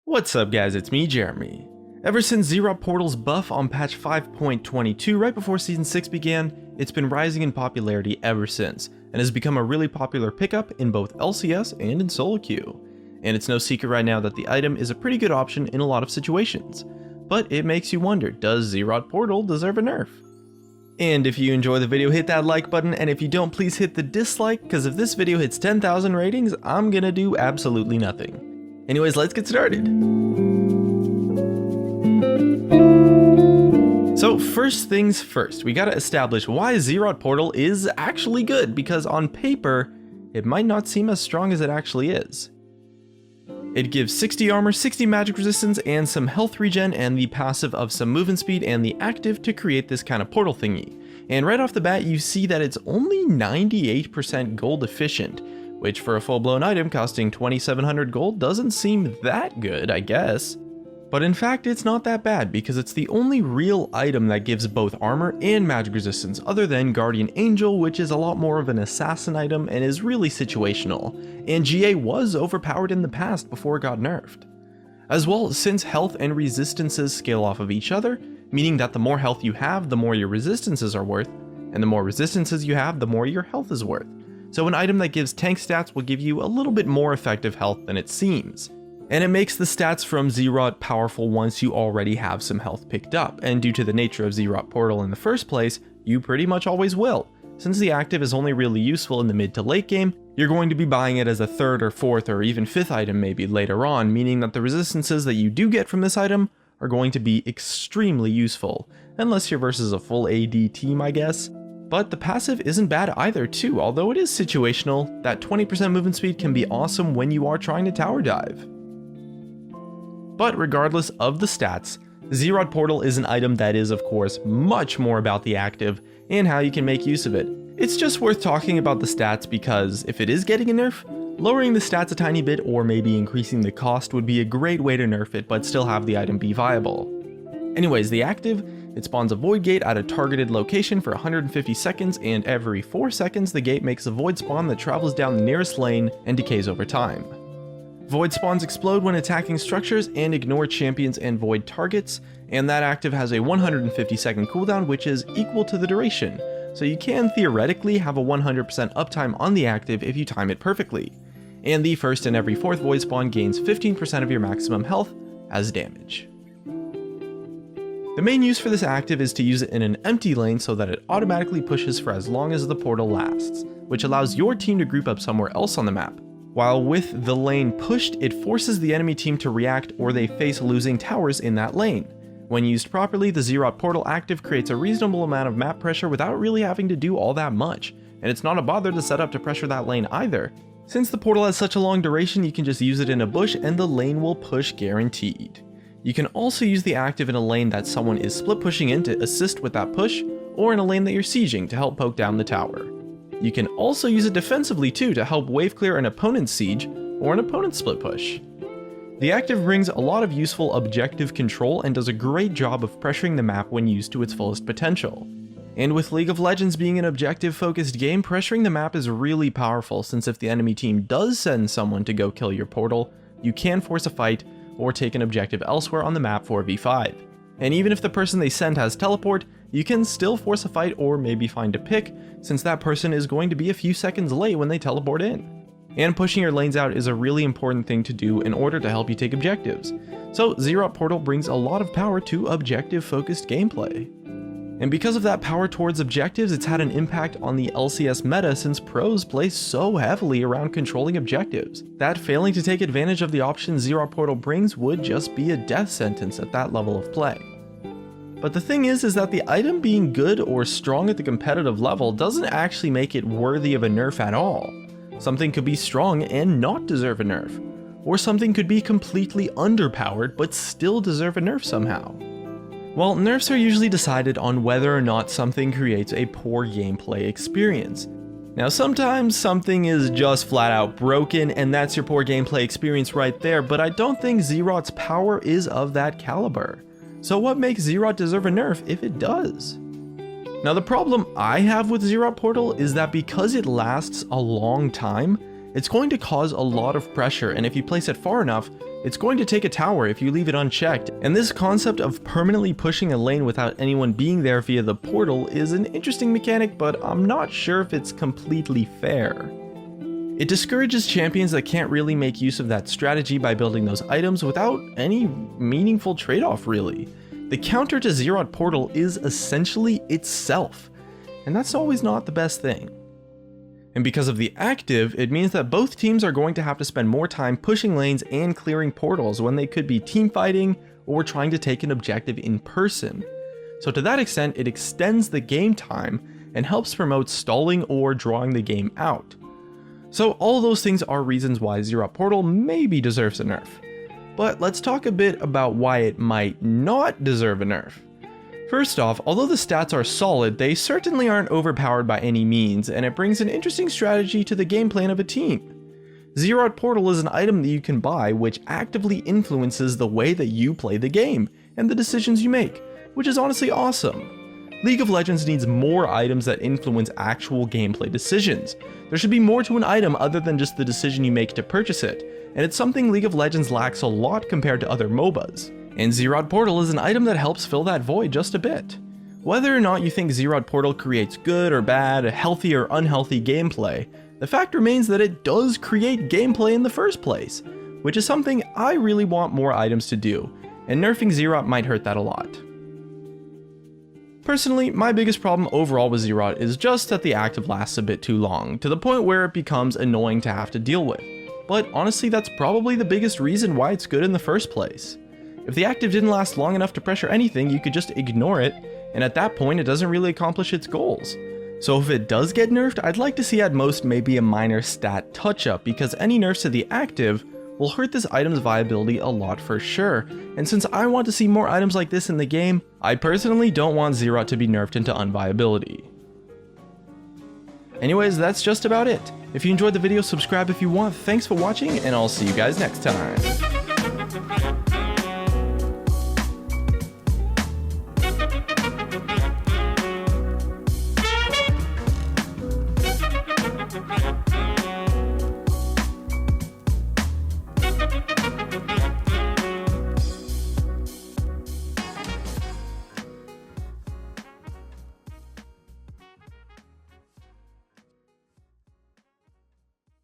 What's up guys, it's me, Jeremy. Ever since Zz'Rot Portal's buff on patch 5.22 right before Season 6 began, it's been rising in popularity ever since, and has become a really popular pickup in both LCS and in solo queue. And it's no secret right now that the item is a pretty good option in a lot of situations. But it makes you wonder, does Zz'Rot Portal deserve a nerf? And if you enjoy the video, hit that like button, and if you don't, please hit the dislike, because if this video hits 10,000 ratings, I'm gonna do absolutely nothing. Anyways, let's get started. So first things first, we gotta establish why Zz'Rot Portal is actually good, because on paper, it might not seem as strong as it actually is. It gives 60 armor, 60 magic resistance, and some health regen, and the passive of some movement speed, and the active to create this kind of portal thingy. And right off the bat, you see that it's only 98% gold efficient, which for a full-blown item costing 2,700 gold doesn't seem that good, I guess. But in fact, it's not that bad, because it's the only real item that gives both armor and magic resistance, other than Guardian Angel, which is a lot more of an assassin item and is really situational, and GA was overpowered in the past before it got nerfed. As well, since health and resistances scale off of each other, meaning that the more health you have, the more your resistances are worth, and the more resistances you have, the more your health is worth. So an item that gives tank stats will give you a little bit more effective health than it seems. And it makes the stats from Zz'Rot powerful once you already have some health picked up, and due to the nature of Zz'Rot Portal in the first place, you pretty much always will. Since the active is only really useful in the mid to late game, you're going to be buying it as a third or fourth or even fifth item maybe later on, meaning that the resistances that you do get from this item are going to be extremely useful, unless you're versus a full AD team, I guess. But the passive isn't bad either too, although it is situational. That 20% movement speed can be awesome when you are trying to tower dive. But regardless of the stats, Zz'Rot Portal is an item that is of course much more about the active and how you can make use of it. It's just worth talking about the stats because if it is getting a nerf, lowering the stats a tiny bit or maybe increasing the cost would be a great way to nerf it but still have the item be viable. Anyways, the active, it spawns a void gate at a targeted location for 150 seconds, and every 4 seconds the gate makes a void spawn that travels down the nearest lane and decays over time. Void spawns explode when attacking structures and ignore champions and void targets, and that active has a 150 second cooldown which is equal to the duration, so you can theoretically have a 100% uptime on the active if you time it perfectly. And the first and every fourth void spawn gains 15% of your maximum health as damage. The main use for this active is to use it in an empty lane so that it automatically pushes for as long as the portal lasts, which allows your team to group up somewhere else on the map. While with the lane pushed, it forces the enemy team to react or they face losing towers in that lane. When used properly, the Zz'Rot Portal active creates a reasonable amount of map pressure without really having to do all that much, and it's not a bother to set up to pressure that lane either. Since the portal has such a long duration, you can just use it in a bush and the lane will push guaranteed. You can also use the active in a lane that someone is split pushing in to assist with that push, or in a lane that you're sieging to help poke down the tower. You can also use it defensively too to help wave clear an opponent's siege or an opponent's split push. The active brings a lot of useful objective control and does a great job of pressuring the map when used to its fullest potential. And with League of Legends being an objective focused game, pressuring the map is really powerful, since if the enemy team does send someone to go kill your portal, you can force a fight or take an objective elsewhere on the map for v5. And even if the person they send has teleport, you can still force a fight or maybe find a pick, since that person is going to be a few seconds late when they teleport in. And pushing your lanes out is a really important thing to do in order to help you take objectives. So Zz'Rot Portal brings a lot of power to objective focused gameplay. And because of that power towards objectives, it's had an impact on the LCS meta since pros play so heavily around controlling objectives that failing to take advantage of the options Zz'Rot Portal brings would just be a death sentence at that level of play. But the thing is that the item being good or strong at the competitive level doesn't actually make it worthy of a nerf at all. Something could be strong and not deserve a nerf, or something could be completely underpowered but still deserve a nerf somehow. Well, nerfs are usually decided on whether or not something creates a poor gameplay experience. Now sometimes something is just flat out broken and that's your poor gameplay experience right there, but I don't think Zz'Rot's power is of that caliber. So what makes Zz'Rot deserve a nerf if it does? Now the problem I have with Zz'Rot Portal is that because it lasts a long time, it's going to cause a lot of pressure, and if you place it far enough, It's going to take a tower if you leave it unchecked, and this concept of permanently pushing a lane without anyone being there via the portal is an interesting mechanic, but I'm not sure if it's completely fair. It discourages champions that can't really make use of that strategy by building those items without any meaningful trade-off really. The counter to Zz'Rot portal is essentially itself, and that's always not the best thing. And because of the active, it means that both teams are going to have to spend more time pushing lanes and clearing portals when they could be teamfighting or trying to take an objective in person. So to that extent, it extends the game time and helps promote stalling or drawing the game out. So all those things are reasons why Zz'Rot portal maybe deserves a nerf. But let's talk a bit about why it might not deserve a nerf. First off, although the stats are solid, they certainly aren't overpowered by any means, and it brings an interesting strategy to the game plan of a team. Zz'Rot portal is an item that you can buy which actively influences the way that you play the game and the decisions you make, which is honestly awesome. League of Legends needs more items that influence actual gameplay decisions. There should be more to an item other than just the decision you make to purchase it, and it's something League of Legends lacks a lot compared to other MOBAs. And Zz'Rot portal is an item that helps fill that void just a bit. Whether or not you think Zz'Rot portal creates good or bad, healthy or unhealthy gameplay, the fact remains that it does create gameplay in the first place, which is something I really want more items to do, and nerfing Zz'Rot might hurt that a lot. Personally, my biggest problem overall with Zz'Rot is just that the active lasts a bit too long, to the point where it becomes annoying to have to deal with. But honestly, that's probably the biggest reason why it's good in the first place. If the active didn't last long enough to pressure anything, you could just ignore it, and at that point it doesn't really accomplish its goals. So if it does get nerfed, I'd like to see at most maybe a minor stat touch-up, because any nerfs to the active will hurt this item's viability a lot for sure, and since I want to see more items like this in the game, I personally don't want Zz'Rot to be nerfed into unviability. Anyways, that's just about it. If you enjoyed the video, subscribe if you want. Thanks for watching, and I'll see you guys next time.